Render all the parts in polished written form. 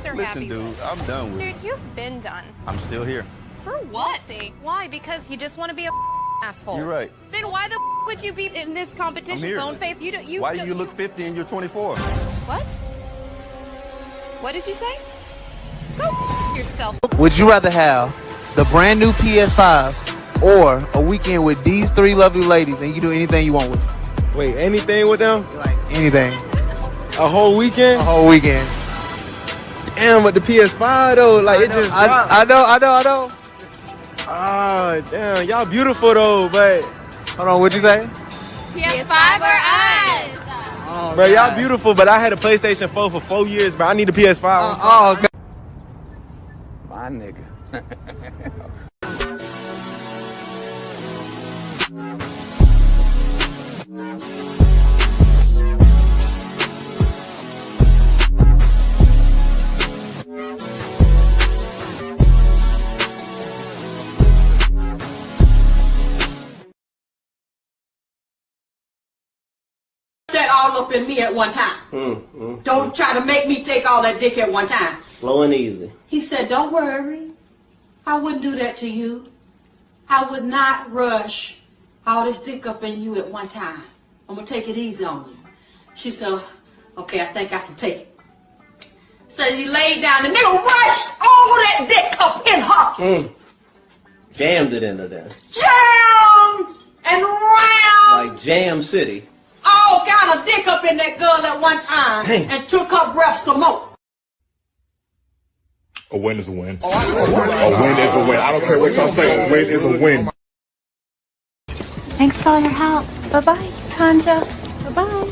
they're Listen, happy dude, with. I'm done with it. Dude, you've been done. I'm still here. For what? We'll see. Why? Because you just want to be a asshole. You're right. Then why the would you be in this competition, I'm here. bone face? Why do you look 50 and you're 24? What? What did you say? Go yourself. Would you rather have the brand new PS5 or a weekend with these three lovely ladies and you do anything you want with them? Wait, anything with them? Like anything. A whole weekend? A whole weekend. Damn, but the PS5 though, like it just dropped. I know. Ah, damn, y'all beautiful though, but Hold on, what'd you say? PS5 or us? Oh, bro, y'all beautiful, but I had a PlayStation 4 for 4 years, but I need a PS5. Oh, God. My nigga. That all up in me at one time. Don't try to make me take all that dick at one time. Slow and easy. He said, don't worry. I wouldn't do that to you. I would not rush all this dick up in you at one time. I'm going to take it easy on you. She said, okay, I think I can take it. So he laid down. The nigga rushed all that dick up in her. Jammed it into there. Jammed and round. Like Jam City. All kind of dick up in that girl at one time. Dang. And took her breath some more. A win is a win. A win is a win. I don't care what y'all say. A win is a win. Thanks for all your help. Bye-bye, Tanja. Bye-bye.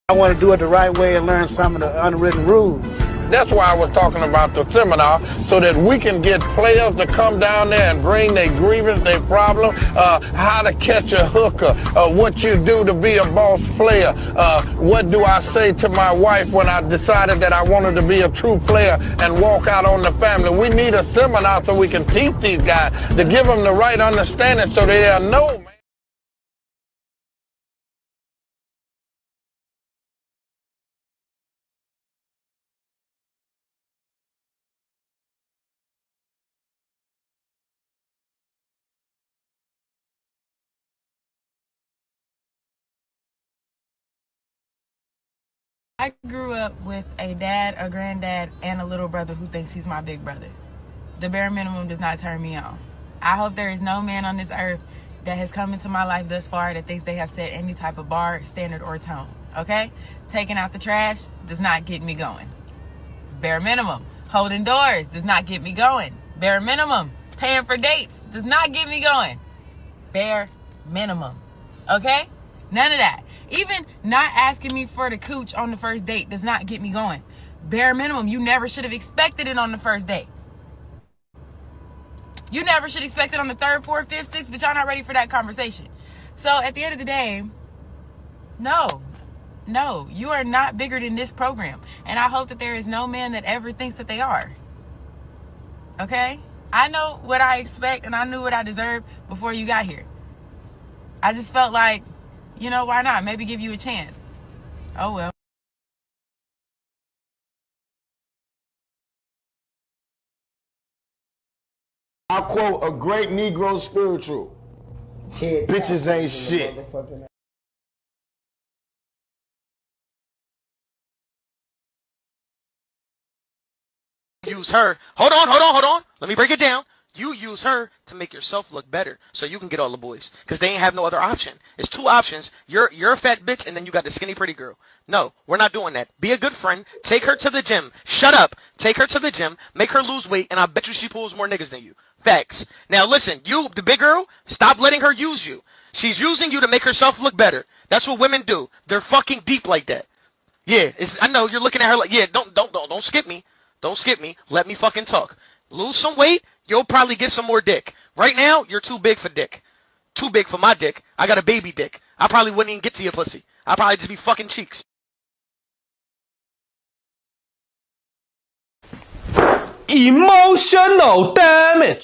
I want to do it the right way and learn some of the unwritten rules. That's why I was talking about the seminar, so that we can get players to come down there and bring their grievance, their problem, how to catch a hooker, what you do to be a boss player, what do I say to my wife when I decided that I wanted to be a true player and walk out on the family. We need a seminar so we can teach these guys, to give them the right understanding so they'll know, man. I grew up with a dad, a granddad, and a little brother who thinks he's my big brother. The bare minimum does not turn me on. I hope there is no man on this earth that has come into my life thus far that thinks they have set any type of bar, standard, or tone, okay? Taking out the trash does not get me going. Bare minimum. Holding doors does not get me going. Bare minimum. Paying for dates does not get me going. Bare minimum, okay? None of that. Even not asking me for the cooch on the first date does not get me going. Bare minimum, you never should have expected it on the first date. You never should expect it on the third, fourth, fifth, sixth, but y'all not ready for that conversation. So at the end of the day, no, you are not bigger than this program. And I hope that there is no man that ever thinks that they are. Okay? I know what I expect and I knew what I deserved before you got here. I just felt like, you know, why not? Maybe give you a chance. Oh, well. I'll quote a great Negro spiritual. Bitches ain't shit. Use her. Hold on. Let me break it down. You use her to make yourself look better so you can get all the boys. Because they ain't have no other option. It's two options. You're a fat bitch and then you got the skinny pretty girl. No, we're not doing that. Be a good friend. Take her to the gym. Shut up. Take her to the gym. Make her lose weight and I bet you she pulls more niggas than you. Facts. Now listen, you, the big girl, stop letting her use you. She's using you to make herself look better. That's what women do. They're fucking deep like that. Yeah, I know you're looking at her like, yeah, don't skip me. Don't skip me. Let me fucking talk. Lose some weight. You'll probably get some more dick. Right now, you're too big for dick. Too big for my dick. I got a baby dick. I probably wouldn't even get to your pussy. I'd probably just be fucking cheeks. Emotional damage.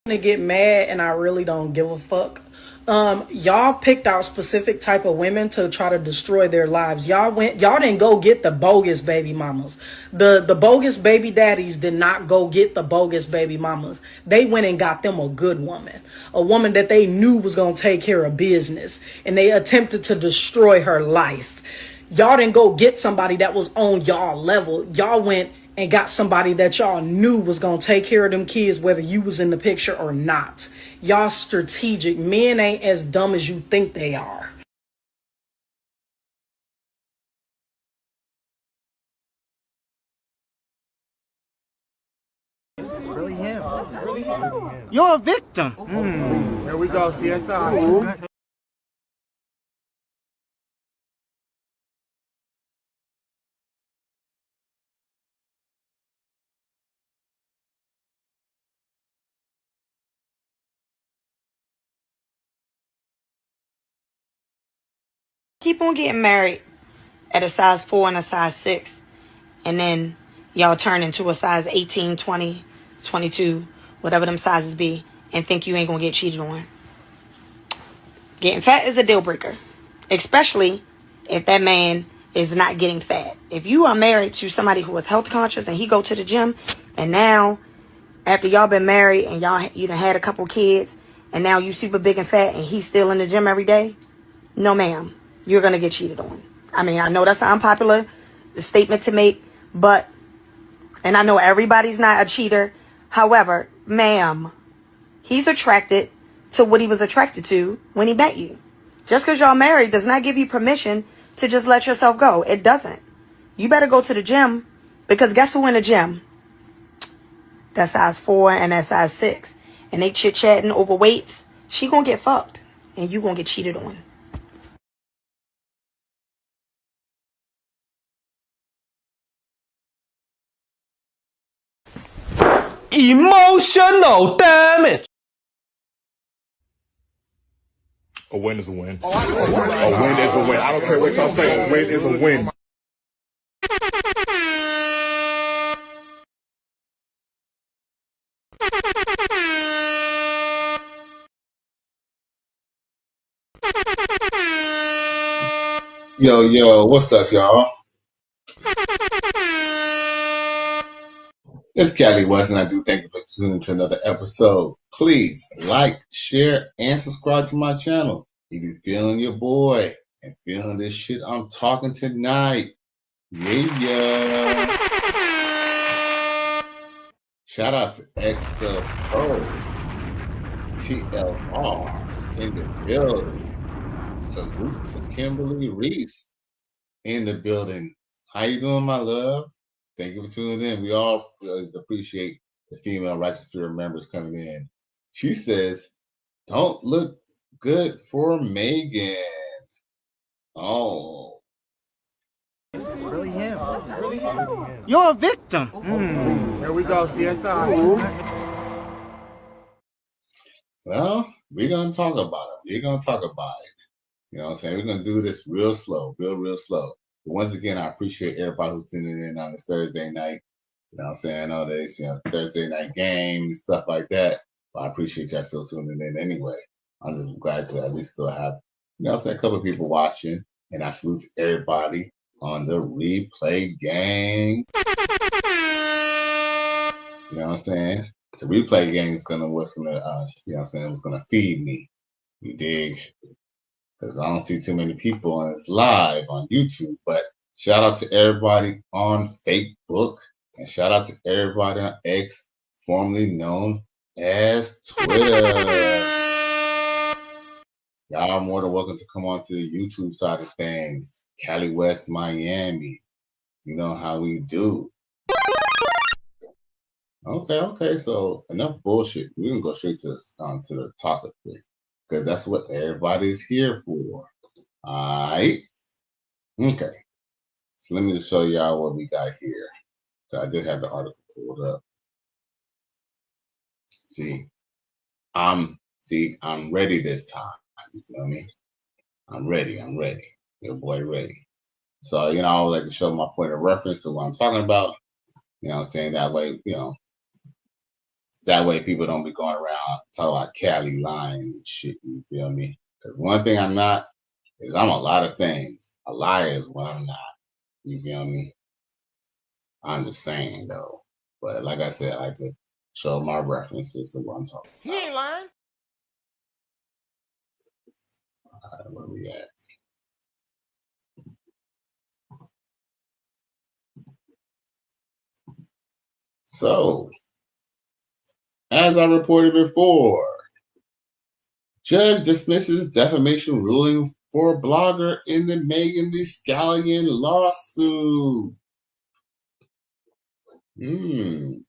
to get mad and I really don't give a fuck. Y'all picked out specific type of women to try to destroy their lives. Y'all didn't go get the bogus baby mamas. The bogus baby daddies did not go get the bogus baby mamas. They went and got them a good woman. A woman that they knew was going to take care of business. And they attempted to destroy her life. Y'all didn't go get somebody that was on y'all level. Y'all went and got somebody that y'all knew was going to take care of them kids, whether you was in the picture or not. Y'all strategic. Men ain't as dumb as you think they are. Really him. You're a victim. There we go, CSI. Keep on getting married at a size 4 and a size 6. And then y'all turn into a size 18, 20, 22, whatever them sizes be, and think you ain't going to get cheated on. Getting fat is a deal breaker. Especially if that man is not getting fat. If you are married to somebody who is health conscious and he go to the gym, and now after y'all been married and you done had a couple kids, and now you super big and fat and he's still in the gym every day, no ma'am. You're going to get cheated on. I mean, I know that's an unpopular statement to make, and I know everybody's not a cheater. However, ma'am, he's attracted to what he was attracted to when he met you. Just because y'all married does not give you permission to just let yourself go. It doesn't. You better go to the gym, because guess who in the gym? That size 4 and that size 6. And they chit-chatting over weights. She going to get fucked, and you going to get cheated on. Emotional damage. A win is a win. A win is a win. I don't care what y'all say. A win is a win. Yo, what's up, y'all? It's Cali West, and I do thank you for tuning into another episode. Please like, share, and subscribe to my channel if you're feeling your boy and feeling this shit I'm talking tonight. Yeah. Shout out to Exa Pro, TLR in the building. Salute to Kimberly Reese in the building. How you doing, my love? Thank you for tuning in. We always appreciate the female Righteous Fear members coming in. She says, don't look good for Meagon. Oh. Really him. You're a victim. There we go, CSI. Well, we're going to talk about it. You know what I'm saying? We're going to do this real slow, real slow. But once again, I appreciate everybody who's tuning in on this Thursday night. You know what I'm saying? I know there's Thursday night game and stuff like that. But I appreciate y'all still tuning in anyway. I'm just glad to at least still have, a couple of people watching. And I salute to everybody on the replay gang. You know what I'm saying? The replay gang is what's gonna feed me. You dig? Because I don't see too many people on this live on YouTube. But shout out to everybody on Facebook, and shout out to everybody on X, formerly known as Twitter. Y'all are more than welcome to come on to the YouTube side of things. Cali West, Miami. You know how we do. Okay. So enough bullshit. We can go straight to the topic thing, because that's what everybody's here for. All right. Okay. So let me just show y'all what we got here. I did have the article pulled up. I'm ready this time. You feel me? I'm ready. Your boy ready. So, I would like to show my point of reference to what I'm talking about. You know what I'm saying? That way, the That way people don't be going around talking about Cali lying and shit, you feel me? Because one thing I'm not is I'm a lot of things. A liar is what I'm not. You feel me? I'm just saying though. But like I said, I like to show my references to what I'm talking about. He ain't lying. All right, where we at? So, as I reported before, judge dismisses defamation ruling for blogger in the Meagon Thee Scallion lawsuit. You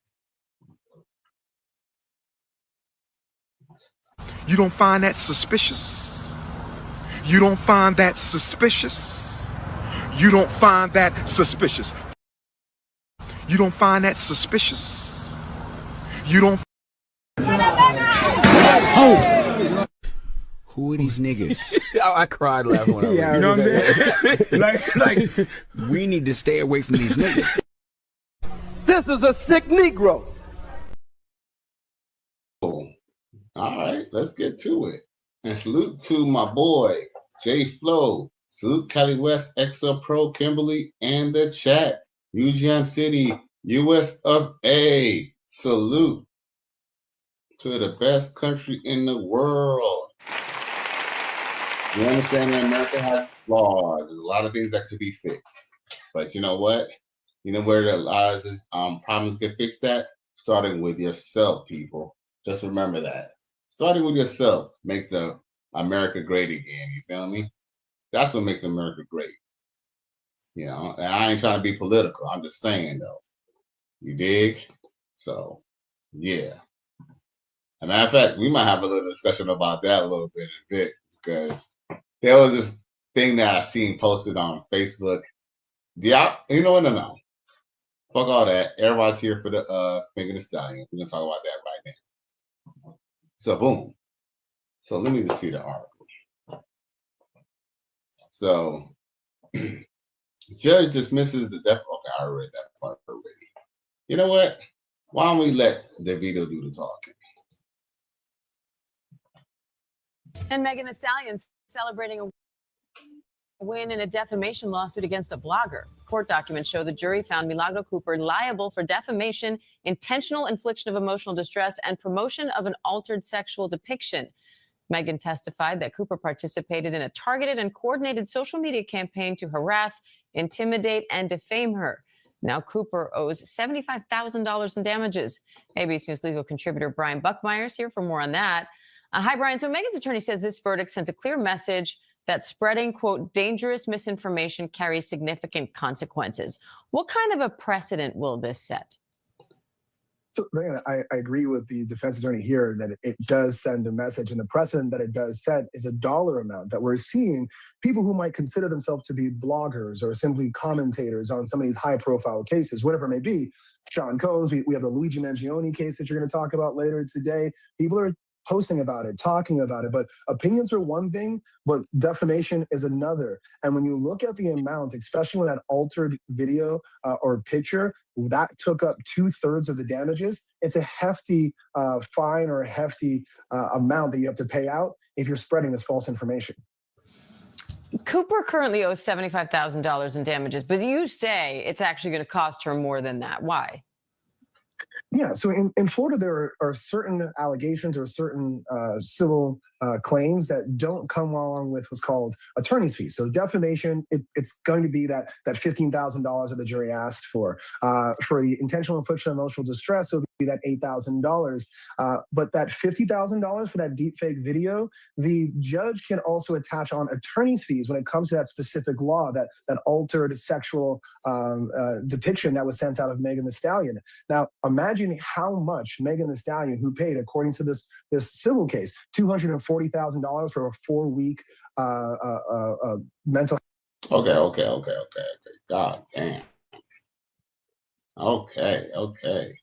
don't find that suspicious? You don't find that suspicious? You don't find that suspicious? You don't find that suspicious? You don't. Oh. Who are these niggas? I cried laughing when I read it. You know what I'm saying? like, we need to stay away from these niggas. This is a sick Negro. All right, let's get to it. And salute to my boy, J Flow. Salute Cali West, XL Pro, Kimberly, and the chat. UGM City, US of A. Salute to the best country in the world. You understand that America has flaws. There's a lot of things that could be fixed. But you know what? You know where a lot of these problems get fixed at? Starting with yourself, people. Just remember that. Starting with yourself makes America great again. You feel me? That's what makes America great. You know, and I ain't trying to be political. I'm just saying, though. You dig? So, yeah. As a matter of fact, we might have a little discussion about that a little bit in a bit, because there was this thing that I seen posted on Facebook. You know what? No. Fuck all that. Everybody's here for the Meagon Thee Scallion. We're gonna talk about that right now. So boom. So let me just see the article. So judge dismisses the death. Okay, I read that part already. You know what? Why don't we let DeVito do the talking? And Meagon Thee Scallion celebrating a win in a defamation lawsuit against a blogger. Court documents show the jury found Milargos Cooper liable for defamation, intentional infliction of emotional distress, and promotion of an altered sexual depiction. Meagon testified that Cooper participated in a targeted and coordinated social media campaign to harass, intimidate, and defame her. Now Cooper owes $75,000 in damages. ABC News legal contributor Brian Buckmeyer is here for more on that. Hi, Brian. So Meagon's attorney says this verdict sends a clear message that spreading, quote, dangerous misinformation carries significant consequences. What kind of a precedent will this set? So, I agree with the defense attorney here that it does send a message, and the precedent that it does set is a dollar amount that we're seeing people who might consider themselves to be bloggers or simply commentators on some of these high-profile cases, whatever it may be. Sean Combs, we have the Luigi Mangione case that you're going to talk about later today. People are posting about it, talking about it, but opinions are one thing, but defamation is another. And when you look at the amount, especially when that altered video or picture, that took up 2/3 of the damages, it's a hefty fine or a hefty amount that you have to pay out if you're spreading this false information. Cooper currently owes $75,000 in damages, but you say it's actually going to cost her more than that. Why? Yeah, so in Florida, there are certain allegations or certain civil claims that don't come along with what's called attorney's fees. So defamation, it's going to be that $15,000 that the jury asked for. For the intentional infliction of emotional distress, it would be that $8,000. But that $50,000 for that deepfake video, the judge can also attach on attorney's fees when it comes to that specific law, that altered sexual depiction that was sent out of Meagon Thee Scallion. Now, imagine how much Meagon Thee Scallion, who paid, according to this civil case, $240,000 for a 4-week mental. Okay. God damn. Okay.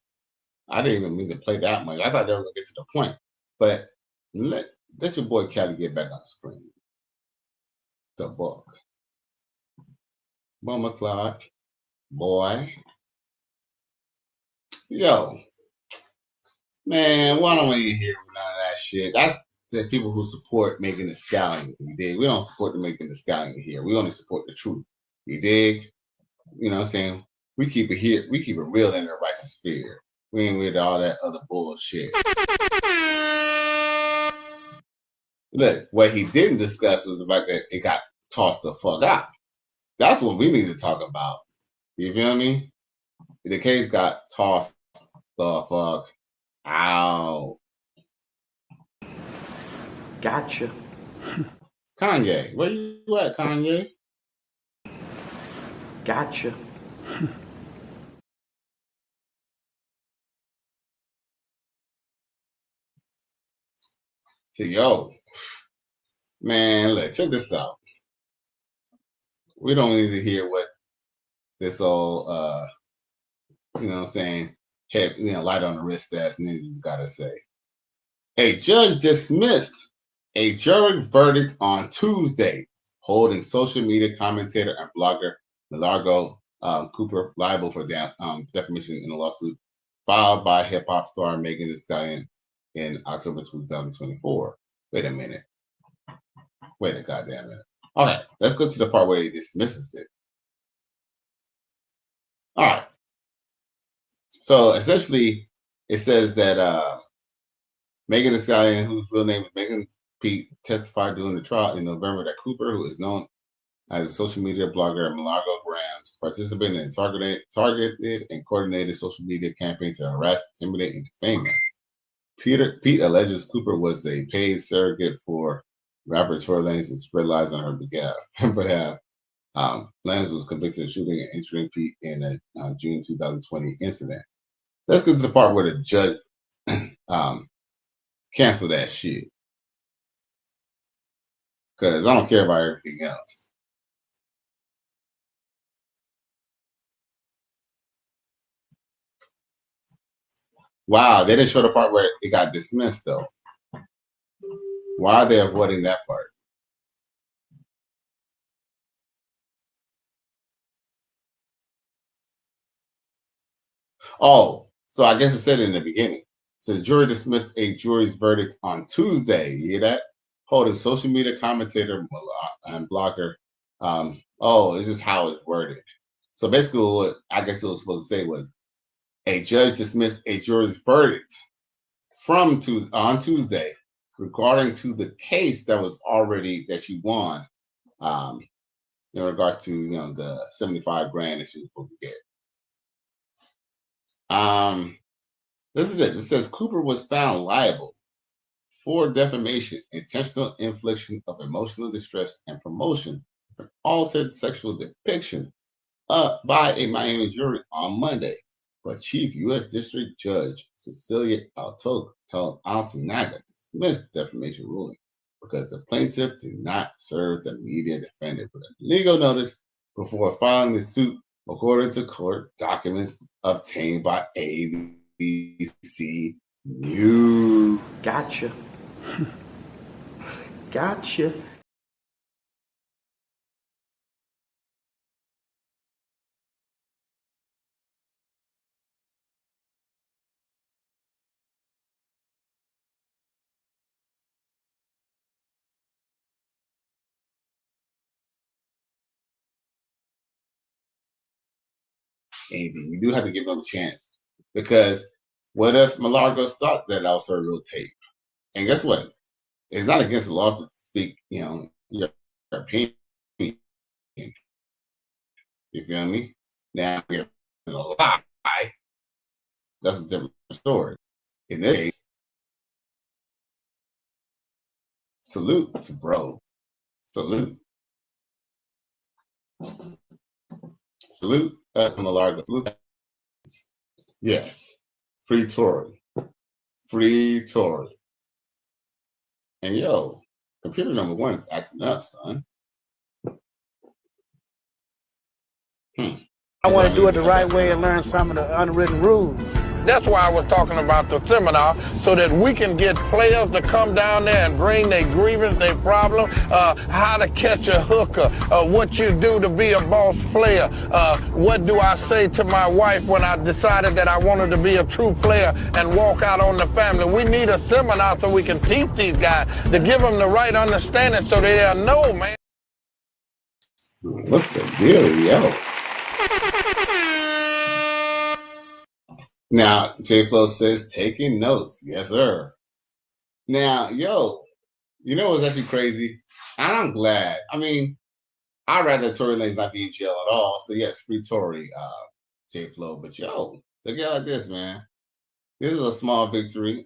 I didn't even mean to play that much. I thought they were gonna get to the point. But let your boy Cali get back on the screen. The book. Mama Clyde. Boy. Yo. Man, why don't we hear none of that shit? That's the people who support Meagon Thee Scallion. You dig? We don't support the Meagon Thee Scallion here. We only support the truth. You dig? You know what I'm saying? We keep it here. We keep it real in the righteous sphere. We ain't with all that other bullshit. Look, what he didn't discuss was the fact that it got tossed the fuck out. That's what we need to talk about. You feel me? The case got tossed the fuck out. Gotcha. Kanye, where you at, Kanye? Gotcha. So, yo, man, look, check this out. We don't need to hear what this old, you know what I'm saying, head, light on the wrist ass ninjas gotta say. A judge dismissed a jury verdict on Tuesday, holding social media commentator and blogger Milargos Cooper liable for defamation in a lawsuit filed by hip hop star Meagon Thee Scallion in October 2024. Wait a minute. Wait a goddamn minute. All right, let's go to the part where he dismisses it. All right. So essentially, it says that Meagon Thee Scallion, whose real name is Meagon Pete, testified during the trial in November that Cooper, who is known as a social media blogger and Milargos Grams, participated in a targeted and coordinated social media campaign to harass, intimidate, and defame him. Pete alleges Cooper was a paid surrogate for rapper Tory Lanez and spread lies on her behalf. Lanez was convicted of shooting and injuring Pete in a June 2020 incident. Let's get to the part where the judge canceled that shit. Because I don't care about everything else. Wow, they didn't show the part where it got dismissed, though. Why are they avoiding that part? Oh, so I guess it said it in the beginning. So the jury dismissed a jury's verdict on Tuesday. You hear that? Holding social media commentator and blogger. This is how it's worded. So basically, what I guess it was supposed to say was a judge dismissed a jury's verdict on Tuesday regarding to the case that she won in regard to the 75 grand that she was supposed to get. This is it. It says Cooper was found liable for defamation, intentional infliction of emotional distress, and promotion of an altered sexual depiction by a Miami jury on Monday. But Chief U.S. District Judge Cecilia Altanaga dismissed the defamation ruling because the plaintiff did not serve the media defendant with a legal notice before filing the suit, according to court documents obtained by ABC News. Gotcha. Gotcha. Anything. You do have to give them a chance. Because what if Milargos thought that also a real tape? And guess what? It's not against the law to speak, your opinion. You feel me? Now, if it's a lie, that's a different story. In this case, salute to bro. Salute. Salute Milargos. Salute. Yes. Free Tory. Free Tory. And yo, computer number 1 is acting up, son. I want to do it the right way and learn some of the unwritten rules. That's why I was talking about the seminar, so that we can get players to come down there and bring their grievance, their problem, how to catch a hooker, what you do to be a boss player, what do I say to my wife when I decided that I wanted to be a true player and walk out on the family. We need a seminar so we can teach these guys to give them the right understanding so they'll know, man. What's the deal, yo? Now, J Flow says, taking notes. Yes, sir. Now, yo, you know what's actually crazy? And I'm glad. I mean, I'd rather Tory Lanez not be in jail at all. So, yes, free Tory, J Flow. But, yo, look at it like this, man. This is a small victory.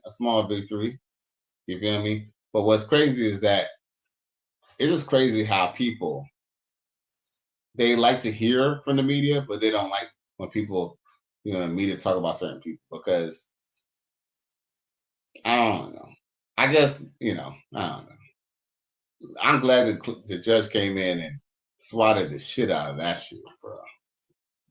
You feel me? But what's crazy is that it's just crazy how people, they like to hear from the media, but they don't like when people, you know, the media talk about certain people, because I don't know. I guess, you know, I don't know. I'm glad that the judge came in and swatted the shit out of that shit, bro.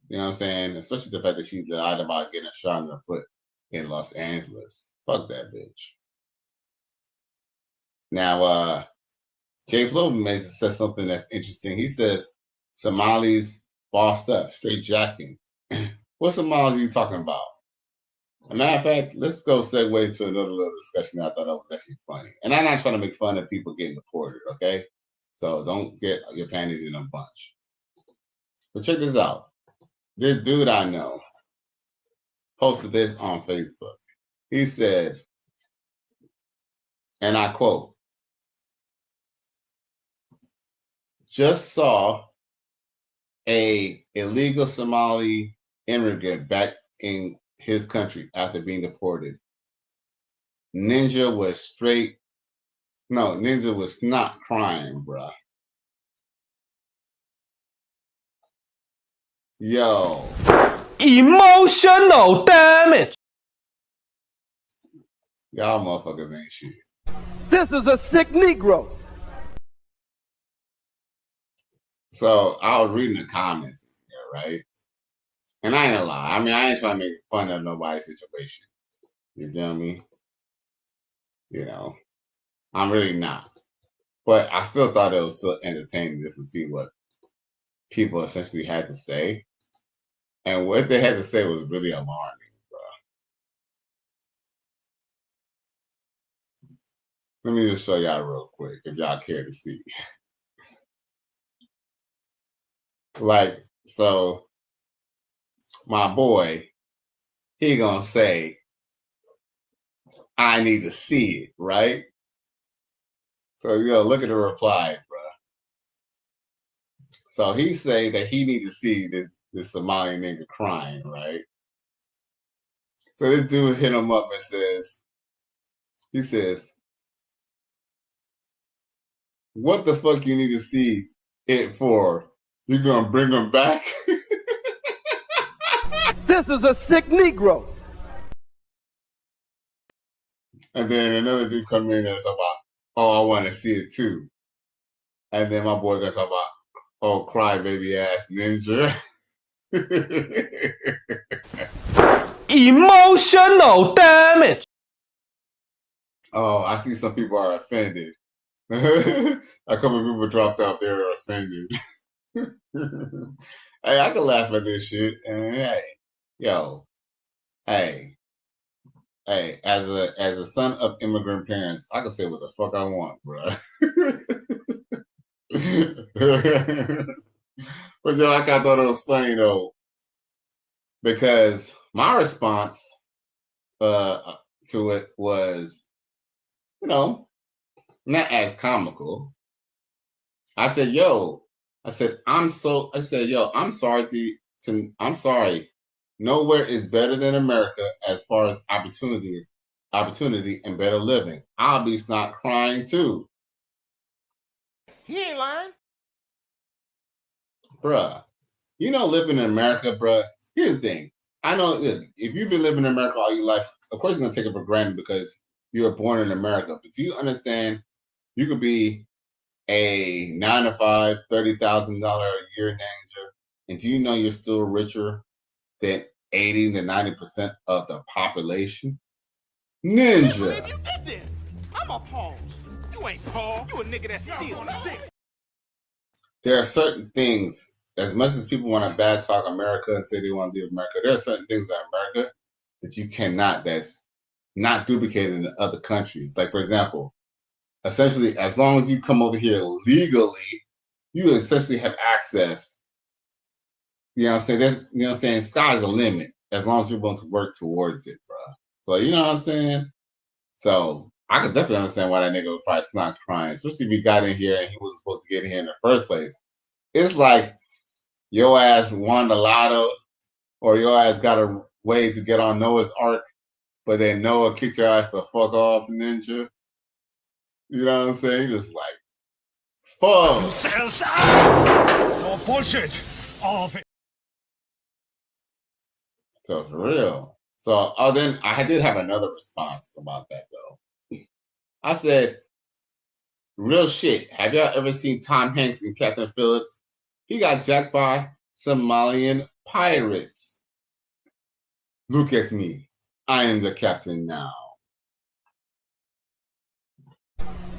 You know what I'm saying? Especially the fact that she lied about getting a shot in her foot in Los Angeles. Fuck that bitch. Now, Jay Flo says something that's interesting. He says Somalis bossed up, straight jacking. What Somalis are you talking about? As a matter of fact, let's go segue to another little discussion. I thought that was actually funny. And I'm not trying to make fun of people getting deported, okay? So don't get your panties in a bunch. But check this out. This dude I know posted this on Facebook. He said, and I quote, just saw a illegal Somali immigrant back in his country after being deported. Ninja was not crying, bruh. Yo. Emotional damage. Y'all motherfuckers ain't shit. This is a sick Negro. So I was reading the comments here, right? And I ain't gonna lie. I mean, I ain't trying to make fun of nobody's situation. You feel me? You know, I'm really not. But I still thought it was still entertaining just to see what people essentially had to say. And what they had to say was really alarming, bro. Let me just show y'all real quick if y'all care to see. Like, so my boy, he gonna say, I need to see it, right? So, yo, look at the reply, bro. So he say that he need to see this Somali nigga crying, right? So this dude hit him up and he says, what the fuck you need to see it for? You gonna bring him back? This is a sick Negro. And then another dude come in and talk about, oh, I want to see it too. And then my boy gonna talk about, oh, cry baby ass ninja. Emotional damage. Oh, I see some people are offended. A couple of people dropped out there are offended. Hey, I can laugh at this shit. And hey, yo, hey, as a son of immigrant parents, I can say what the fuck I want, bro. But yo, I thought it was funny though, because my response to it was, you know, not as comical. I said, yo, I'm sorry. Nowhere is better than America as far as opportunity and better living. I'll be not crying too. He ain't lying. Bruh, you know, living in America, bruh, here's the thing. I know if you've been living in America all your life, of course you're going to take it for granted because you were born in America. But do you understand you could be a 9-to-5, $30,000 a year ninja, and do you know you're still richer than 80 to 90% of the population. Ninja. I'm appalled. You ain't Paul. You a nigga that's stealing. There are certain things, as much as people want to bad talk America and say they want to leave America, there are certain things in America that you cannot, that's not duplicated in other countries. Like, for example, essentially, as long as you come over here legally, you essentially have access. You know what I'm saying? There's, you know what I'm saying? Sky's the limit as long as you're willing to work towards it, bro. So, you know what I'm saying? So, I could definitely understand why that nigga would probably not crying, especially if he got in here and he wasn't supposed to get in here in the first place. It's like your ass won the lotto or your ass got a way to get on Noah's Ark, but then Noah kicked your ass the fuck off, Ninja. You know what I'm saying? Just like, fuck. It's all bullshit. All of it. So for real. So, then I did have another response about that though. I said, real shit. Have y'all ever seen Tom Hanks in Captain Phillips? He got jacked by Somalian pirates. Look at me. I am the captain now.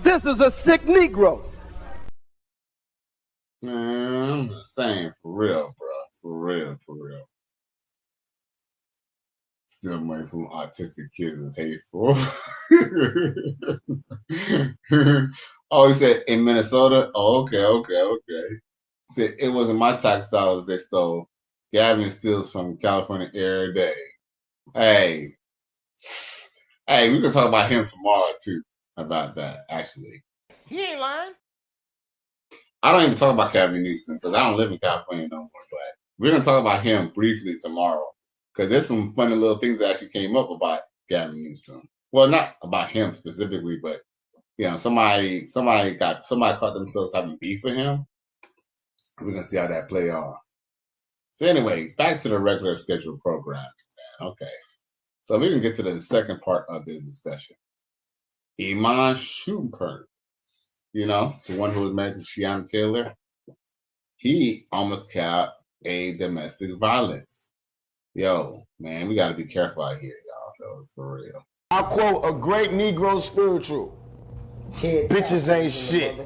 This is a sick Negro. Man, I'm just saying, for real, bro. For real, for real. Still money from autistic kids is hateful. Oh, he said in Minnesota? Oh, okay. He said it wasn't my tax dollars they stole. Gavin steals from California every day. Hey, we can talk about him tomorrow too. About that, actually. He ain't lying. I don't even talk about Gavin Newsom because I don't live in California no more. But we're gonna talk about him briefly tomorrow because there's some funny little things that actually came up about Gavin Newsom. Well, not about him specifically, but you know, somebody caught themselves having beef with him. We're gonna see how that play off. So anyway, back to the regular scheduled program, man. Okay, so we can get to the second part of this discussion. Iman Shumpert, you know, the one who was married to Tiana Taylor, he almost caught a domestic violence. Yo, man, we got to be careful out here, y'all, fellas, for real. I'll quote a great Negro spiritual. Bitches ain't shit.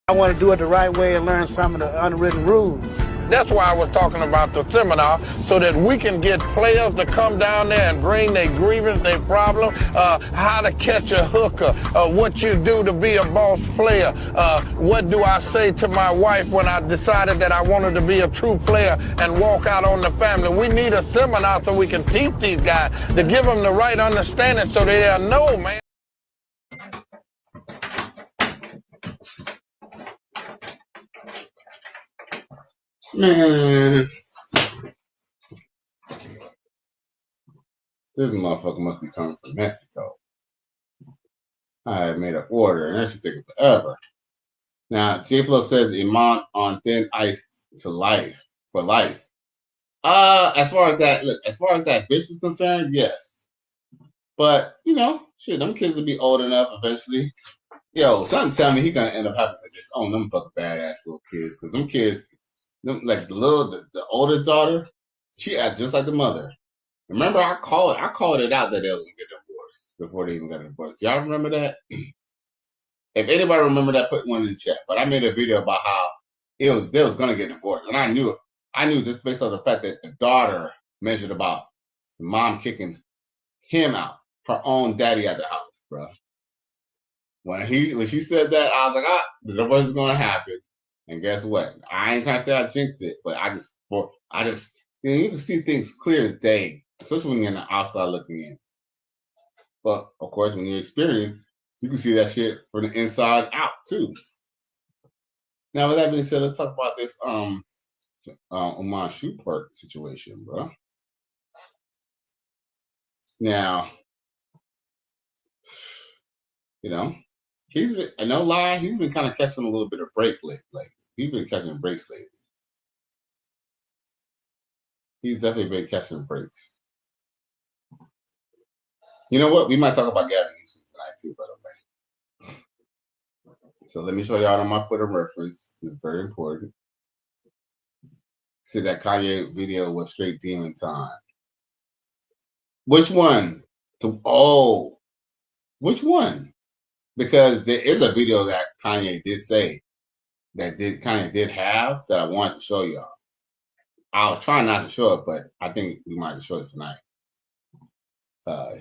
I want to do it the right way and learn some of the unwritten rules. That's why I was talking about the seminar, so that we can get players to come down there and bring their grievance, their problem, how to catch a hooker, what you do to be a boss player, what do I say to my wife when I decided that I wanted to be a true player and walk out on the family. We need a seminar so we can teach these guys to give them the right understanding so they'll know, man. Man, this motherfucker must be coming from Mexico. I have made an order, and that should take forever. Now, J-Flo says Iman on thin ice for life. As far as that bitch is concerned, yes. But, you know, shit, them kids will be old enough eventually. Yo, something tell me he gonna end up having to disown them fucking badass little kids, because them kids, like the oldest daughter, she acts just like the mother. Remember, I called it out that they was gonna get divorced before they even got divorced. Y'all remember that? If anybody remember that, put one in the chat. But I made a video about how they was gonna get divorced, and I knew it. I knew just based on the fact that the daughter mentioned about the mom kicking him out, her own daddy at the house, bro. When she said that, I was like, the divorce is gonna happen. And guess what? I ain't trying to say I jinxed it, but I just you know, you can see things clear as day, especially when you're on the outside looking in. But of course, when you experience, you can see that shit from the inside out too. Now, with that being said, let's talk about this Iman Shumpert situation, bro. Now, you know, he's been kind of catching a little bit of break lately. He's been catching breaks lately. He's definitely been catching breaks. You know what? We might talk about Gavin Newsom tonight too, by the way. So let me show y'all on my Twitter reference. It's very important. said that Kanye video was straight demon time. Which one? Which one? Because there is a video that Kanye did say Kanye did have that I wanted to show y'all. I was trying not to show it, but I think we might show it tonight.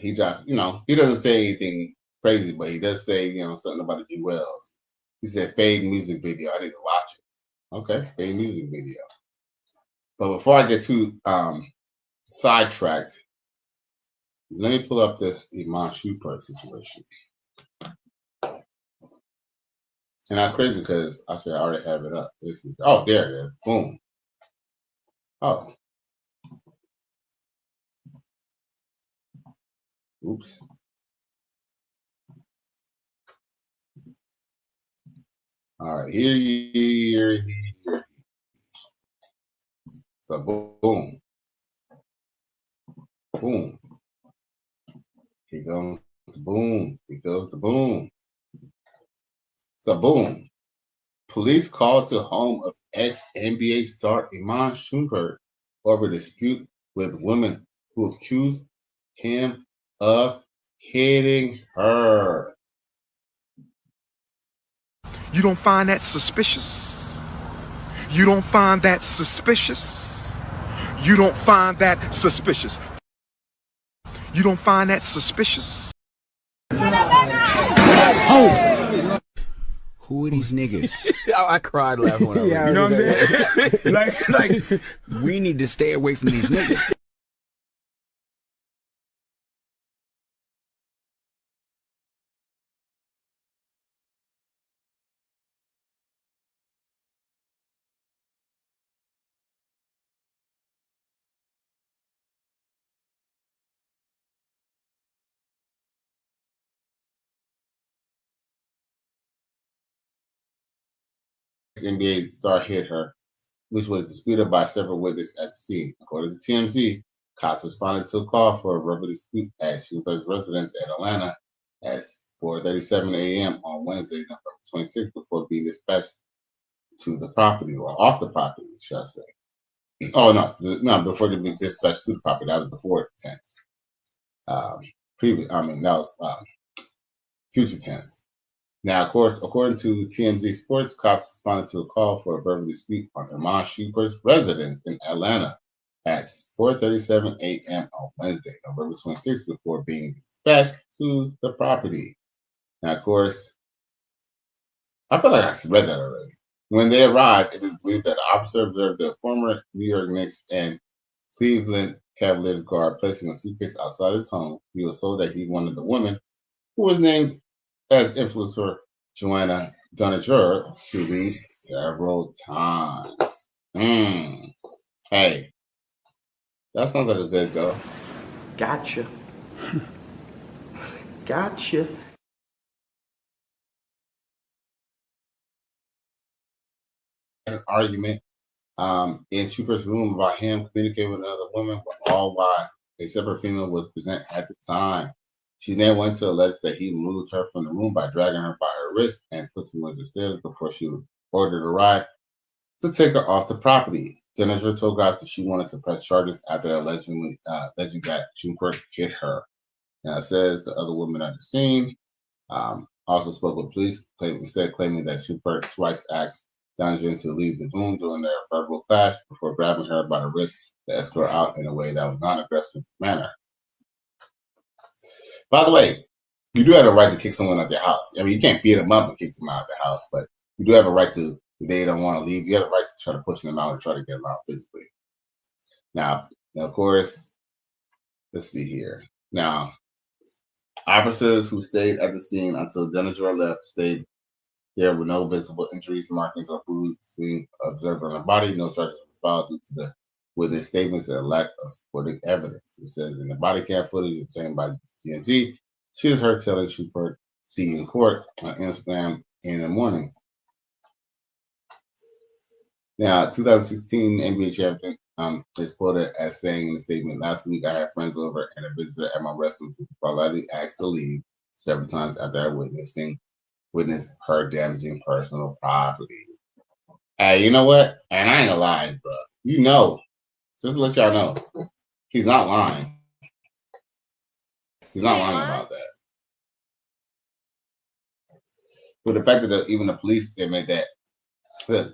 He dropped, he doesn't say anything crazy, but he does say, something about the Jewels. He said fade music video. I need to watch it. Okay, fade music video. But before I get too sidetracked, let me pull up this Iman Shumpert situation. And that's crazy because actually I already have it up. Oh, there it is. Boom. Oh. Oops. All right, here. So boom. Boom. Here goes the boom. Here goes the boom. So boom. Police called to home of ex-NBA star Iman Shumpert over dispute with women who accused him of hitting her. You don't find that suspicious? You don't find that suspicious? You don't find that suspicious? You don't find that suspicious? Oh! Who are these niggas? I cried laughing when I read it. You know what I'm saying? like, we need to stay away from these niggas. NBA star hit her, which was disputed by several witnesses at the scene. According to TMZ, cops responded to a call for a verbal dispute at Shumpert's residence in Atlanta at 4:37 a.m. on Wednesday, November 26th, before being dispatched to the property, or off the property, should I say. Oh, no, before they be dispatched to the property. That was before tense. That was future tense. Now, of course, according to TMZ Sports, cops responded to a call for a verbal dispute on Iman Shumpert's residence in Atlanta at 4:37 a.m. on Wednesday, November 26th, before being dispatched to the property. Now, of course, I feel like I read that already. When they arrived, it is believed that the officer observed the former New York Knicks and Cleveland Cavaliers guard placing a suitcase outside his home. He was told that he wanted the woman, who was named as influencer Joanna Donager, to leave several times. Hey, that sounds like a good go. Gotcha. Gotcha. An argument in Shumpert's room about him communicating with another woman, all while a separate female was present at the time. She then went to allege that he removed her from the room by dragging her by her wrist and foot towards the stairs before she was ordered a ride to take her off the property. Jennifer told cops that she wanted to press charges after alleging that Shumpert hit her. Now, it says the other woman at the scene also spoke with police, claiming that Shumpert twice asked Donager to leave the room during their verbal clash before grabbing her by the wrist to escort her out in a way that was non-aggressive manner. By the way, you do have a right to kick someone out their house. I mean, you can't beat them up and kick them out of their house, but you do have a right to, if they don't want to leave, you have a right to try to push them out and try to get them out physically. Now, of course, let's see here. Now, officers who stayed at the scene until Donager left stayed there with no visible injuries, markings, or bruising observed on her body. No charges were filed due to the witness statements and a lack of supporting evidence. It says in the body cam footage obtained by TMZ, she is heard telling Shumpert, "See you in court" on Instagram in the morning. Now, 2016 NBA champion is quoted as saying in the statement, "Last week I had friends over and a visitor at my residence who politely asked to leave several times after I witnessed her damaging personal property." Hey, you know what? And I ain't gonna lie, bro. You know, just to let y'all know, he's not lying. He's not lying about that. But the fact that even the police admit that,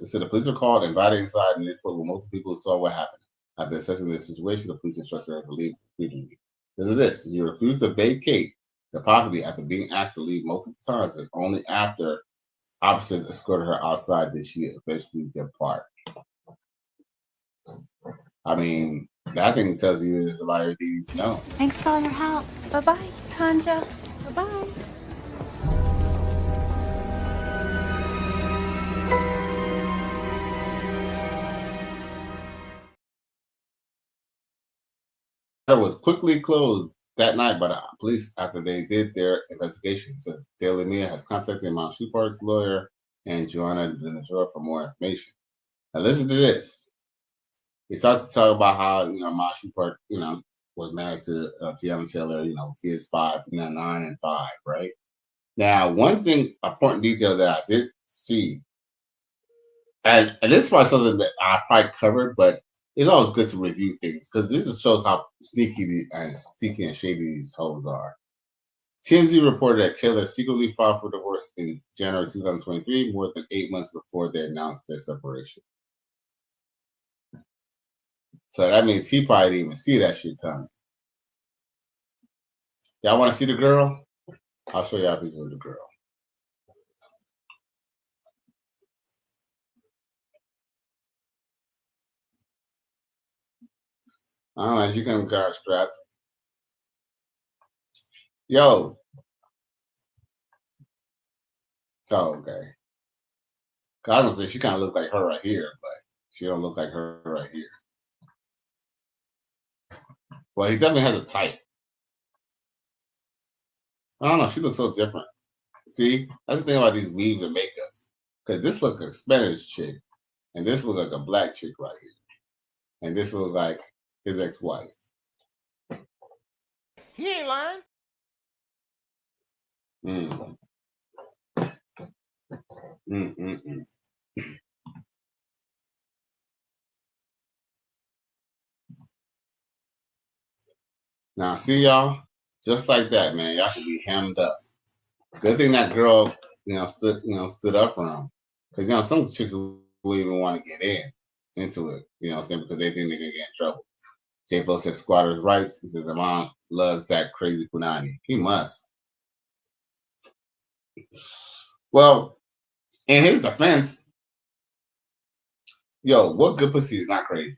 so the police are called, invited inside, and they spoke with multiple people who saw what happened. After assessing the situation, the police instructed her to leave immediately. This. You refused to vacate the property after being asked to leave multiple times, and only after officers escorted her outside did she eventually depart. I mean, that thing tells you there's about everything you need to know. Thanks for all your help. Bye-bye, Tanja. Bye-bye. It was quickly closed that night by the police after they did their investigation. So Daily Mia has contacted Iman Shumpert's lawyer and Joanna Denajor for more information. Now listen to this. He starts to talk about how Iman Shumpert, was married to Tiana Taylor, kids 9 and 5, right? Now, one thing, important detail that I did see, and this is probably something that I probably covered, but it's always good to review things because this just shows how sneaky and shady these hoes are. TMZ reported that Taylor secretly filed for divorce in January 2023, more than 8 months before they announced their separation. So that means he probably didn't even see that shit coming. Y'all want to see the girl? I'll show y'all pictures of the girl. I don't know, she kind of strapped. Yo. Oh, okay. I was gonna say she kind of looked like her right here, but she don't look like her right here. Well, he definitely has a type. I don't know. She looks so different. See, that's the thing about these weaves and makeups. Because this looks like a Spanish chick, and this looks like a black chick right here, and this looks like his ex-wife. He ain't lying. Now, see y'all, just like that, man. Y'all can be hemmed up. Good thing that girl, stood up for him, because some chicks will even want to get into it, because they think they're gonna get in trouble. J-Flo says squatters' rights. He says Iman loves that crazy punani. He must. Well, in his defense, what good pussy is not crazy?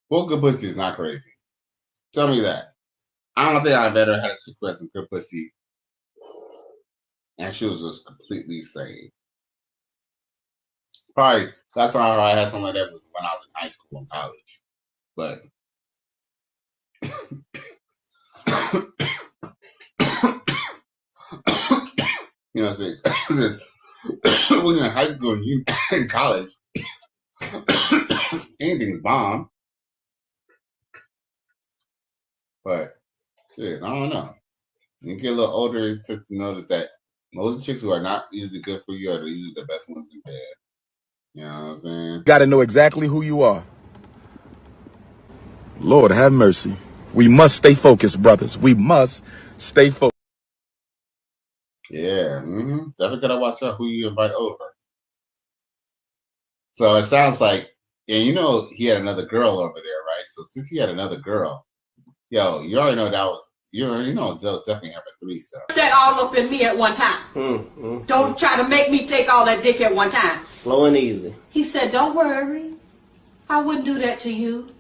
What good pussy is not crazy? Tell me that. I don't think I've ever had a chick who had some good pussy and she was just completely sane. Probably last time I had something like that was when I was in high school and college. But what I'm saying? When you're in high school and you in college, anything's bomb. But shit, I don't know. You get a little older to notice that most chicks who are not usually good for you are usually the best ones in bed. You know what I'm saying? Got to know exactly who you are. Lord have mercy. We must stay focused, brothers. We must stay focused. Yeah, definitely gotta watch out who you invite over. So it sounds like, and he had another girl over there, right? So since he had another girl, you already know that was, they'll definitely have a threesome. That all up in me at one time. Don't try to make me take all that dick at one time. Slow and easy. He said, don't worry. I wouldn't do that to you.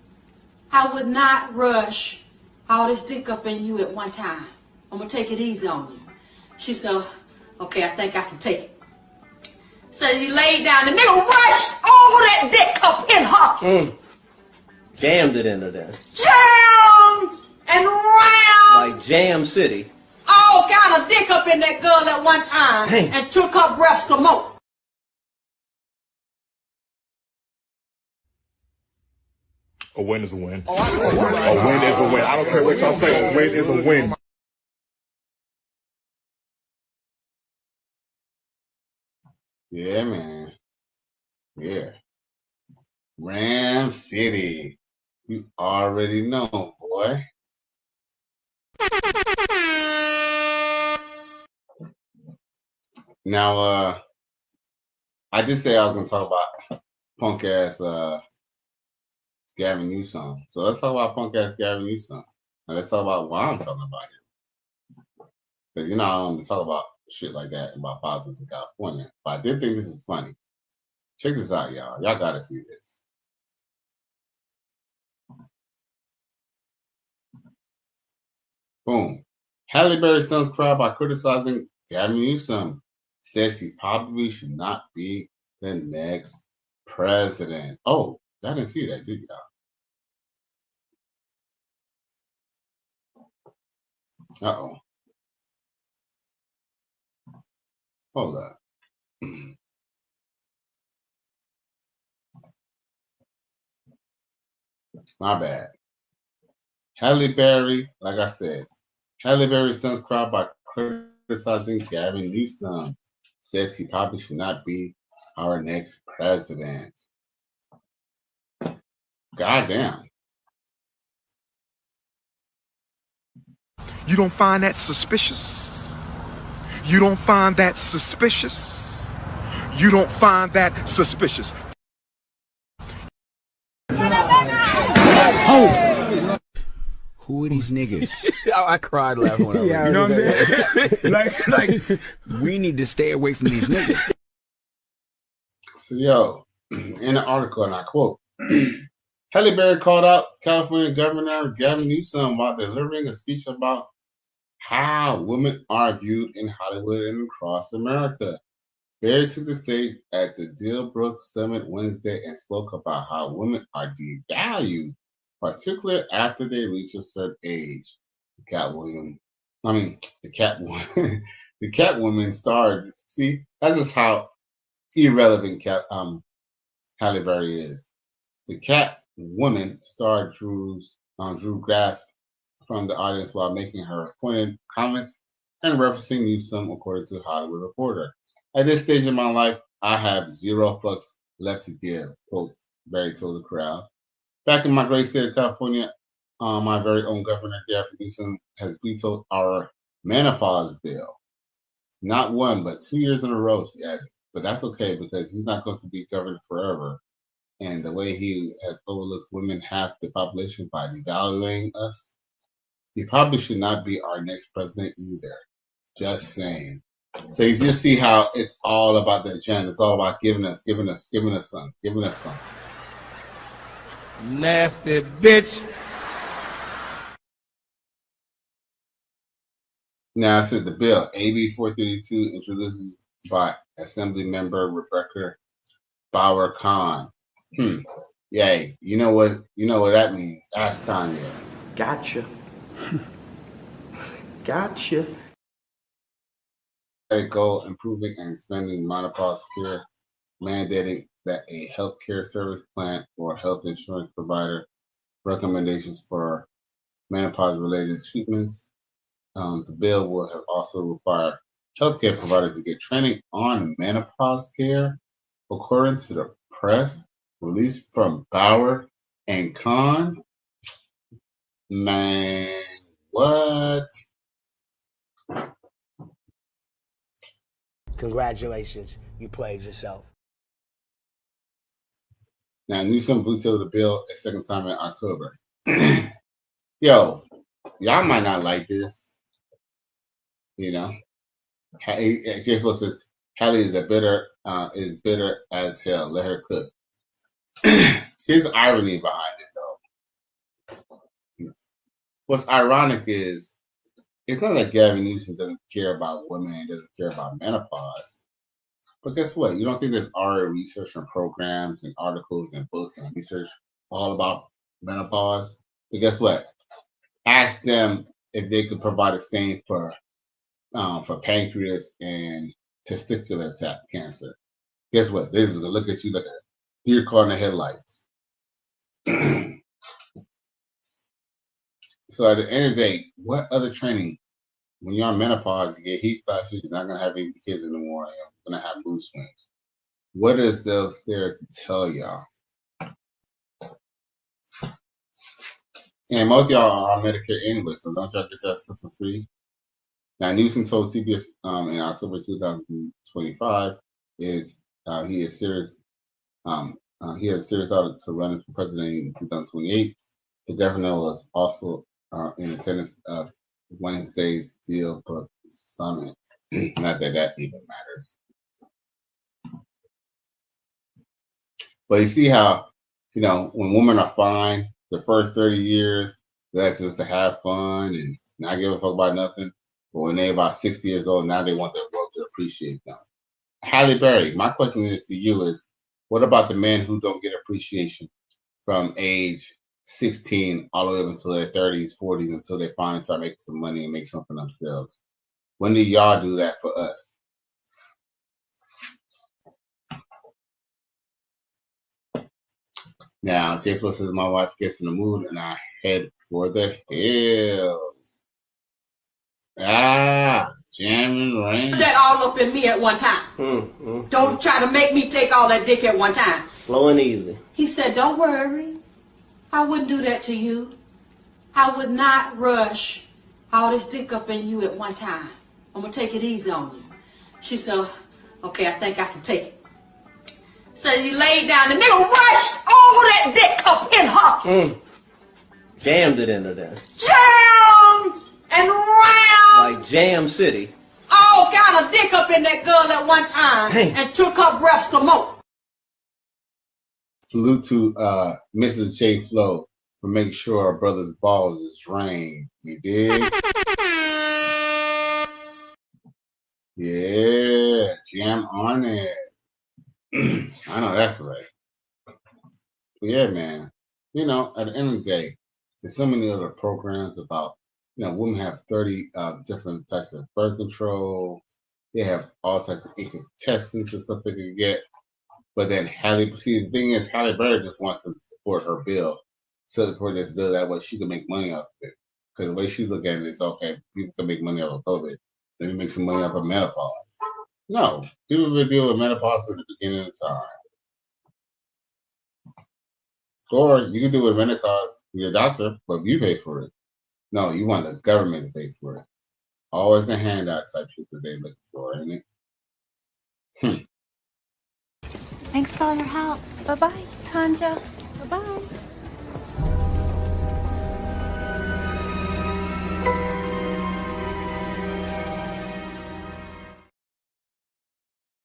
I would not rush all this dick up in you at one time. I'm going to take it easy on you. She said, okay, I think I can take it. So he laid down. The nigga rushed all that dick up in her. Jammed it into there. Jammed and round. Like Jam City. All kind of dick up in that girl at one time. Dang. And took her breath some more. A win is a win. A win is a win. I don't care what y'all say. A win is a win. Yeah, man. Yeah. Ram City. You already know, boy. Now, I did say I was gonna talk about punk ass Gavin Newsom. So let's talk about punk ass Gavin Newsom. And let's talk about why I'm talking about him. Because I don't talk about shit like that about politics in California. But I did think this is funny. Check this out, y'all. Y'all gotta see this. Boom. Halle Berry stuns crowd by criticizing Gavin Newsom. Says he probably should not be the next president. Oh, y'all didn't see that, did y'all? Uh-oh. Hold up. My bad. Halle Berry, like I said, Halle Berry stuns crowd by criticizing Gavin Newsom. Says he probably should not be our next president. Goddamn. You don't find that suspicious? You don't find that suspicious? You don't find that suspicious? Oh! Who are these niggas? I cried laughing when I read it. You know what I'm saying? like, we need to stay away from these niggas. So, yo, in the article, and I quote, Halle Berry called out California Governor Gavin Newsom while delivering a speech about how women are viewed in Hollywood and across America. Berry took the stage at the Dealbrook Summit Wednesday and spoke about how women are devalued, particularly after they reach a certain age. The Catwoman starred. See, that's just how irrelevant Halle Berry is. The Catwoman starred Drew Grass from the audience while making her pointed comments and referencing Newsom, according to Hollywood Reporter. At this stage in my life, I have zero fucks left to give, quote Berry told the crowd. Back in my great state of California, my very own Governor Gavin Newsom has vetoed our menopause bill. Not 1, but 2 years in a row, she added. But that's okay because he's not going to be governor forever. And the way he has overlooked women half the population by devaluing us, he probably should not be our next president either. Just saying. So you just see how it's all about the agenda. It's all about giving us something. Nasty bitch. Now it says the bill, AB 432, introduced by Assembly Member Rebecca Bauer Khan. Yay. You know what that means. Ask Kanye. Gotcha. Gotcha. Goal improving and expanding menopause care, mandating that a healthcare service plan or health insurance provider recommendations for menopause-related treatments. The bill will have also require healthcare providers to get training on menopause care, according to the press release from Bauer and Khan. Man, what? Congratulations, you played yourself. Now, Newsom vetoed the bill a second time in October. Yo, y'all might not like this. You know, J. Flo says Halle is bitter as hell. Let her cook. Here's the irony behind it, though. What's ironic is it's not that Gavin Newsom doesn't care about women and doesn't care about menopause. But guess what? You don't think there's already research and programs and articles and books and research all about menopause? But guess what? Ask them if they could provide the same for pancreas and testicular cancer. Guess what? They're just gonna look at you like a deer caught in the headlights. So at the end of the day, what other training? When you're on menopause, you get heat flashes, you're not going to have any kids anymore, you're going to have mood swings. What is those there to tell y'all? And most of y'all are on Medicare anyway, so don't y'all get that stuff for free. Now, Newsom told CBS in October 2025 he has serious thought to running for president in 2028. The governor was also in attendance of Wednesday's Deal Book Summit. Not that even matters. But you see how, when women are fine, the first 30 years, that's just to have fun and not give a fuck about nothing. But when they're about 60 years old, now they want the world to appreciate them. Halle Berry, my question is to you is, what about the men who don't get appreciation from age 16 all the way up until their 30s, 40s, until they finally start making some money and make something themselves? When do y'all do that for us? Now, J Flo says my wife gets in the mood and I head for the hills. Jamming rain. That all up in me at one time. Don't try to make me take all that dick at one time. Slow and easy. He said, don't worry. I wouldn't do that to you. I would not rush all this dick up in you at one time. I'm going to take it easy on you. She said, okay, I think I can take it. So he laid down. The nigga rushed all that dick up in her. Jammed it into there. Jammed and round. Like Jam City. All kind of dick up in that girl at one time. Dang. And took her breath some more. Salute to Mrs. J Flo for making sure our brother's balls is drained. You dig? Yeah, jam on it. I know that's right. But yeah, man. At the end of the day, there's so many other programs about, women have 30 different types of birth control. They have all types of incandescents and stuff they can get. But then the thing is, Halle Berry just wants them to support her bill. Support this bill, that way she can make money off of it. Because the way she look at it is, okay, people can make money off of COVID. Let me make some money off of menopause. No, people will deal with menopause at the beginning of time. Or you can do it with menopause with your doctor, but you pay for it. No, you want the government to pay for it. Always a handout type shit that they're looking for, ain't it? Thanks for all your help. Bye-bye, Tanja. Bye-bye.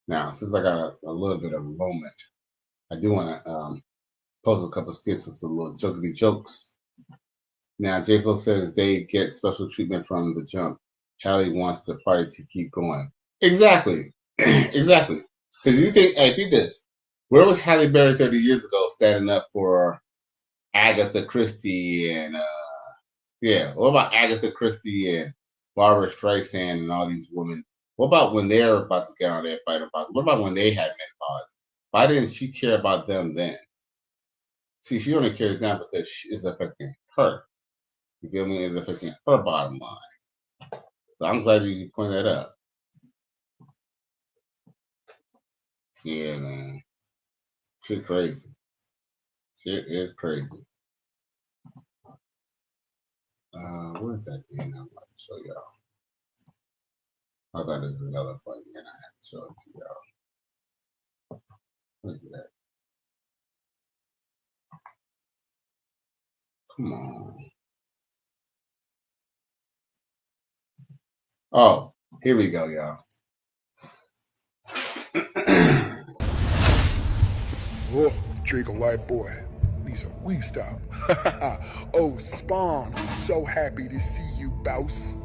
Now, since I got a little bit of a moment, I do want to post a couple of skits and some little jokey jokes. Now, J Flo says they get special treatment from the jump. Halle wants the party to keep going. Exactly. Exactly. Because you think, hey, beat this. Where was Halle Berry 30 years ago standing up for Agatha Christie and, what about Agatha Christie and Barbara Streisand and all these women? What about when they're about to get on their fight about? What about when they had menopause? Why didn't she care about them then? See, she only cares now because it's affecting her. You feel me? It's affecting her bottom line. So I'm glad you pointed that out. Yeah, man. Shit crazy. Shit is crazy. What is that thing I'm about to show y'all? I thought this was another funny and I had to show it to y'all. What is that? Come on. Oh, here we go, y'all. Whoa, Drake a white boy. These are we stop. Oh, Spawn, so happy to see you, boss.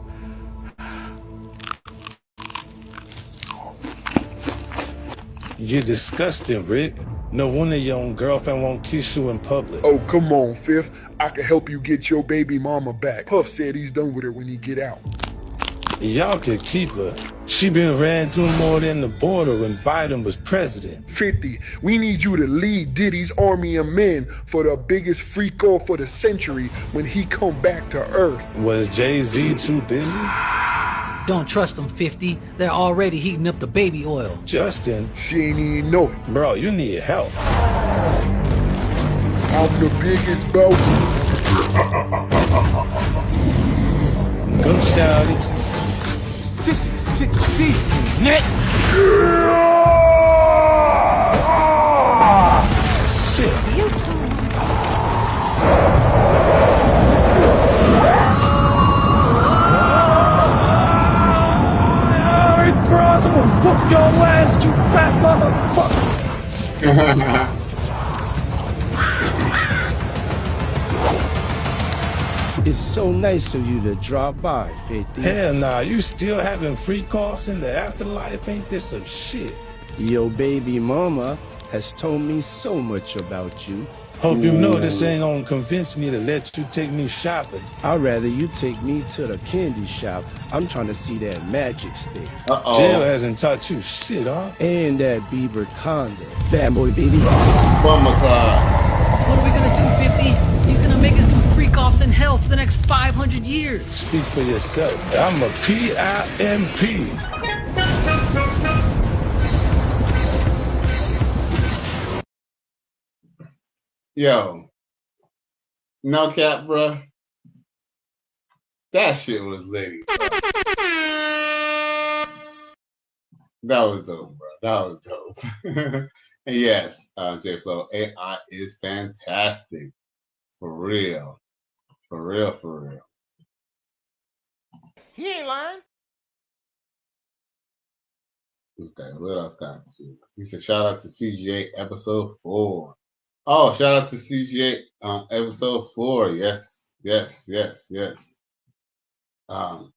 You're disgusting, Rick. No wonder your own girlfriend won't kiss you in public. Oh, come on, Fifth. I can help you get your baby mama back. Puff said he's done with her when he get out. Y'all could keep her. She been ran through more than the border when Biden was president. 50, we need you to lead Diddy's army of men for the biggest freak off for the century when he come back to Earth. Was Jay-Z too busy? Don't trust them, 50. They're already heating up the baby oil. Justin. She ain't even know it. Bro, you need help. I'm the biggest boss. Go, shouty. Net. Shit. Rick Cross, I'm gonna whoop your ass, you fat motherfucker. It's so nice of you to drop by, 50. Hell nah, you still having free calls in the afterlife? Ain't this some shit? Your baby mama has told me so much about you. Hope you know this ain't gonna convince me to let you take me shopping. I'd rather you take me to the candy shop. I'm trying to see that magic stick. Jail hasn't taught you shit, huh? And that Bieber condo. Bad boy, baby. Bummer Clyde. What are we gonna do, 50? He's gonna make us do freak-offs in hell for the next 500 years. Speak for yourself. I'm a PIMP. Yo, no cap, bro. That shit was litty, bro. That was dope, bro. That was dope. And yes, J Flow, AI is fantastic. For real. For real, for real. He ain't lying. Okay, what else got to? He said, shout out to CGA episode 4. Oh, shout out to CGA episode 4. Yes, yes, yes, yes. Let me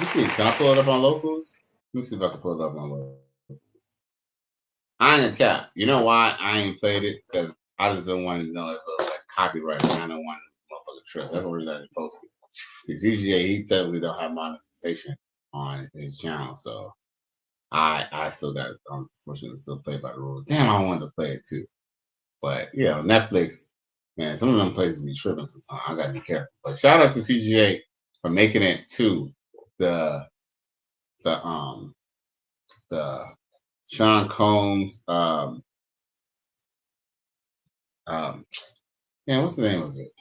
see. Can I pull it up on locals? Let me see if I can pull it up on locals. I ain't cap. You know why I ain't played it? Because I just don't want to know if it was like copyright. And I don't want to motherfucker trip. That's the reason I didn't post it. See, CGA, he technically don't have monetization on his channel, so I still got it. Unfortunately, still play by the rules. Damn, I wanted to play it too. But you know, Netflix, man, some of them places be tripping sometimes. I gotta be careful. But shout out to CGA for making it to the Sean Combs yeah, what's the name of it?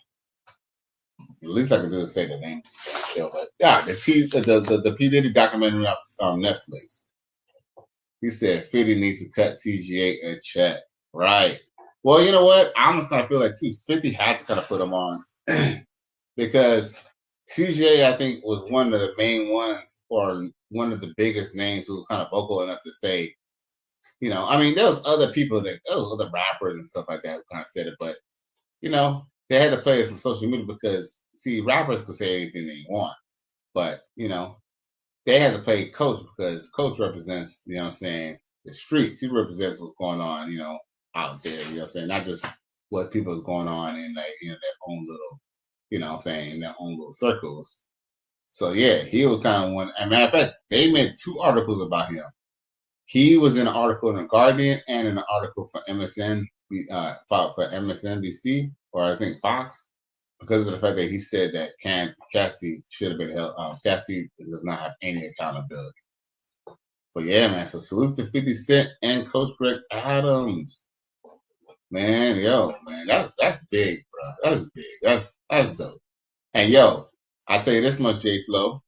At least I can do is say the name of the show. But yeah, the P. Diddy documentary on Netflix. He said 50 needs to cut CGA a check. Right. Well, you know what? I almost kind of feel like too 50 had to kind of put him on because CGA, I think, was one of the main ones or one of the biggest names who was kind of vocal enough to say, you know, I mean, there was other people there was other rappers and stuff like that who kind of said it, but you know, they had to play it from social media because see, rappers could say anything they want, but you know, they had to play Coach because Coach represents, you know what I'm saying, the streets. He represents what's going on, you know, out there, you know what I'm saying, not just what people is going on in like, you know, their own little, you know what I'm saying, in their own little circles. So yeah, he was kind of one. As a matter of fact, they made 2 articles about him. He was in an article in the Guardian and in an article for MSNBC, or I think Fox, because of the fact that he said that Cassie should have been held. Cassie does not have any accountability. But yeah, man. So salute to 50 Cent and Coach Greg Adams. Man, yo, man, that's big, bro. That's big. That's dope. And yo, I tell you this much, J Flow.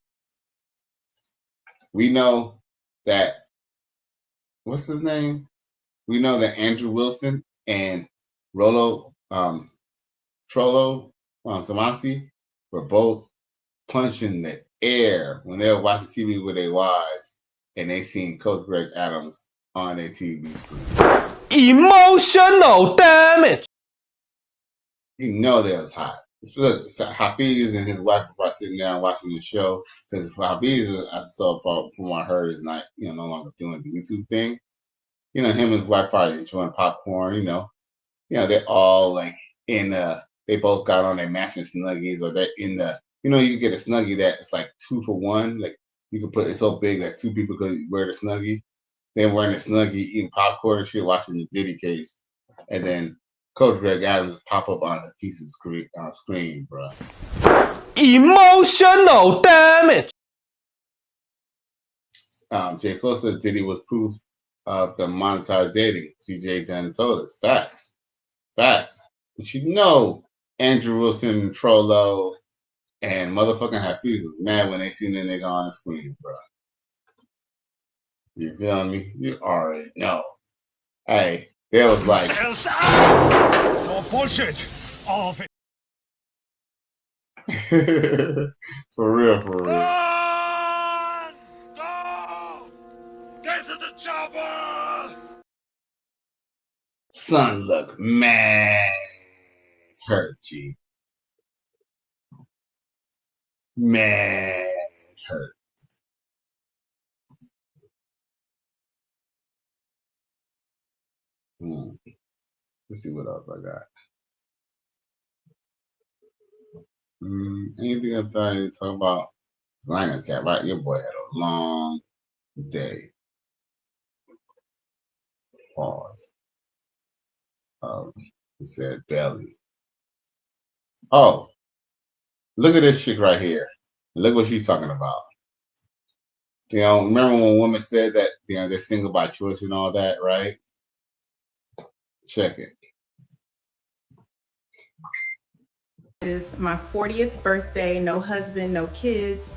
We know that. What's his name? We know that Andrew Wilson and Trollo Tomasi were both punching the air when they were watching TV with their wives and they seen Coach Greg Adams on their TV screen. Emotional damage. You know that was hot. Look, Hafiz and his wife were sitting down watching the show because Hafiz, I saw from what I heard, is not no longer doing the YouTube thing. You know, him and his wife probably enjoying popcorn. You know, they're all like in they both got on their matching snuggies, or they're in the. You know, you get a snuggie that it's like 2 for 1. Like you can put it so big that 2 people could wear the snuggie. Then wearing the snuggie, eating popcorn and shit, watching the Diddy case, and then Coach Greg Adams pop up on a piece of screen, bro. Emotional damage. Jay Flo says Diddy was proof of the monetized dating. CJ then told us. Facts. But you know Andrew Wilson, Trollo, and motherfucking Hafiz was mad when they seen the nigga on the screen, bro. You feel me? You already know. Hey, they was like, It's all bullshit. All of it. for real, for real. Run! Go! Get to the chopper! Son look mad hurt, G. Mad hurt. Let's see what else I got. Anything else I need to talk about? 'Cause I ain't gonna cap, right? Your boy had a long day. Pause. He said belly. Oh, look at this chick right here. Look what she's talking about. You know, remember when women said that, you know, they're single by choice and all that, right? Check it. It's my 40th birthday, no husband, no kids.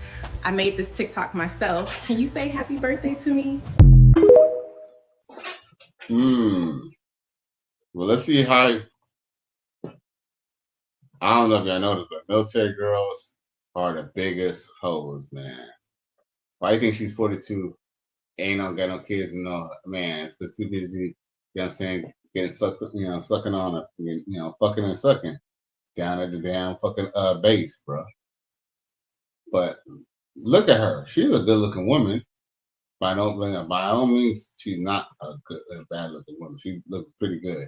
I made this TikTok myself. Can you say happy birthday to me? Well, let's see how. I don't know if y'all noticed, but military girls are the biggest hoes, man. Why do you think she's 42? Ain't got no kids and no man. It's been too busy, you know what I'm saying, getting sucked, you know, sucking on her, you know, fucking and sucking down at the damn fucking base, bro. But look at her. She's a good looking woman. By all means, she's not a bad looking woman. She looks pretty good,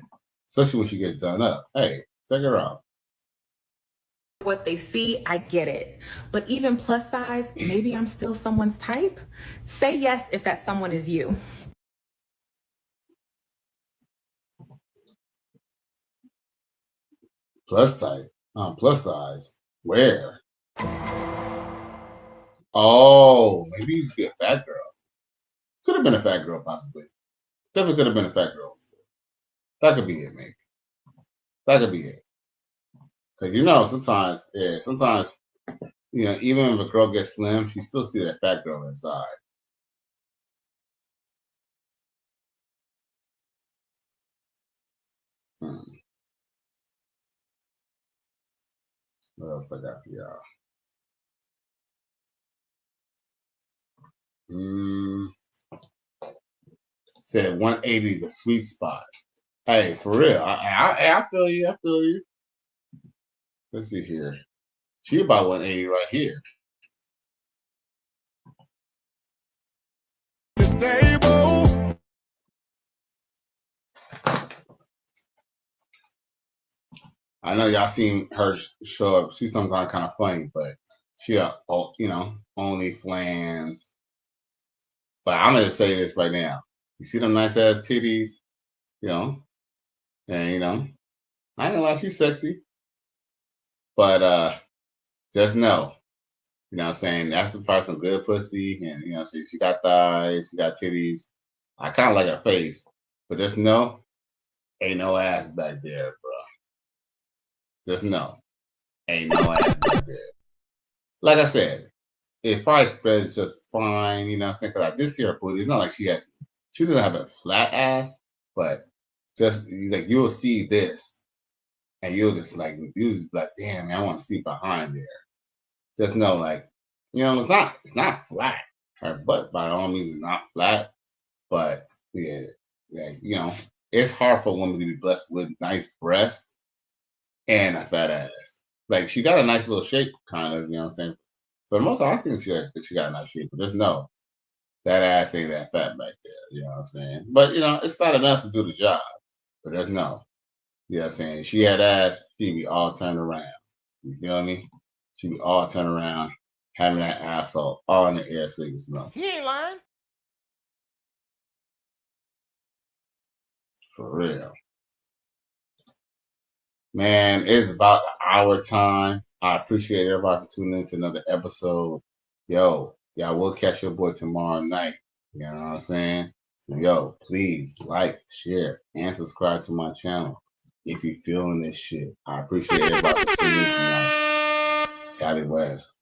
especially when she gets done up. Hey, check her out. What they see, I get it. But even plus size, maybe I'm still someone's type. Say yes if that someone is you. Plus type, plus size. Where? Oh, maybe he's a fat girl. Could have been a fat girl, possibly. Definitely could have been a fat girl before. That could be it, maybe. That could be it. Because, you know, sometimes, you know, even if a girl gets slim, she still see that fat girl inside. What else I got for y'all? Said 180, the sweet spot. Hey, for real. I feel you. I feel you. Let's see here. She about 180 right here. I know y'all seen her show up. She's sometimes kind of funny, but she, you know, only flans. But I'm gonna say this right now. You see them nice ass titties, you know, and you know, I ain't gonna lie, she's sexy. But just know, you know what I'm saying, that's probably some good pussy, and you know, she got thighs, she got titties. I kind of like her face, but just know, ain't no ass back there, bro. Just know, ain't no ass back there. Like I said, it probably spreads just fine, you know what I'm saying? Because I did see her booty. It's not like she doesn't have a flat ass, but just like you'll see this, and you'll just like, damn, man, I want to see behind there. Just know, like, you know, it's not flat. Her butt by all means is not flat, but yeah, you know, it's hard for a woman to be blessed with nice breasts and a fat ass. Like, she got a nice little shape, kind of, you know what I'm saying? For the most part, I think she got a nice shape, but just know that ass ain't that fat back there, you know what I'm saying? But, you know, it's fat enough to do the job, but just know, you know what I'm saying? She had ass, she'd be all turned around. You feel me? She'd be all turned around, having that asshole all in the air so you can smell. He ain't lying. For real. Man, it's about our time. I appreciate everybody for tuning in to another episode. Yo, y'all will catch your boy tomorrow night. You know what I'm saying? So, yo, please like, share, and subscribe to my channel. if you're feeling this shit. I appreciate everybody for tuning in tonight. Cali West.